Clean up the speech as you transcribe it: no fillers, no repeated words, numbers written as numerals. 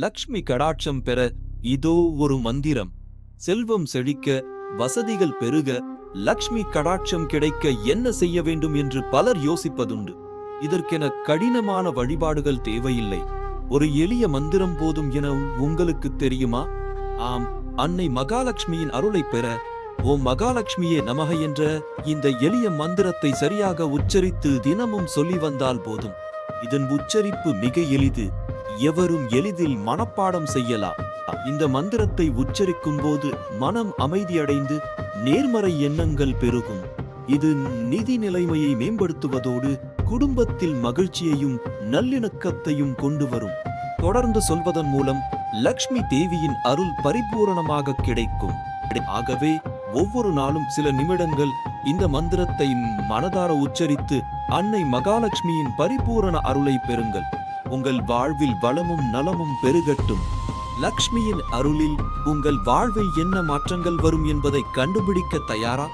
லக்ஷ்மி கடாட்சம் பெற இதோ ஒரு மந்திரம். செல்வம் செழிக்க, வசதிகள் பெருக, லக்ஷ்மி கடாட்சம் கிடைக்க என்ன செய்ய வேண்டும் என்று பலர் யோசிப்பதுண்டு. இதற்கென கடினமான வழிபாடுகள் தேவையில்லை. ஒரு எளிய மந்திரம் போதும் என உங்களுக்கு தெரியுமா? ஆம், அன்னை மகாலட்சுமியின் அருளை பெற ஓம் மகாலட்சுமியே நமக என்ற இந்த எளிய மந்திரத்தை சரியாக உச்சரித்து தினமும் சொல்லி வந்தால் போதும். இதன் உச்சரிப்பு மிக எளிது. எவரும் எளிதில் மனப்பாடம் செய்யலாம். இந்த மந்திரத்தை உச்சரிக்கும் போது மனம் அமைதியடைந்து நேர்மறை எண்ணங்கள் பெருகும். இது நிதி நிலைமையை மேம்படுத்துவதோடு குடும்பத்தில் மகிழ்ச்சியையும் நல்லிணக்கத்தையும் கொண்டு வரும். தொடர்ந்து சொல்வதன் மூலம் லக்ஷ்மி தேவியின் அருள் பரிபூரணமாக கிடைக்கும். ஆகவே ஒவ்வொரு நாளும் சில நிமிடங்கள் இந்த மந்திரத்தை மனதார உச்சரித்து அன்னை மகாலட்சுமியின் பரிபூரண அருளை பெறுங்கள். உங்கள் வாழ்வில் வளமும் நலமும் பெருகட்டும். லக்ஷ்மியின் அருளில் உங்கள் வாழ்வில் என்ன மாற்றங்கள் வரும் என்பதை கண்டுபிடிக்க தயாரா?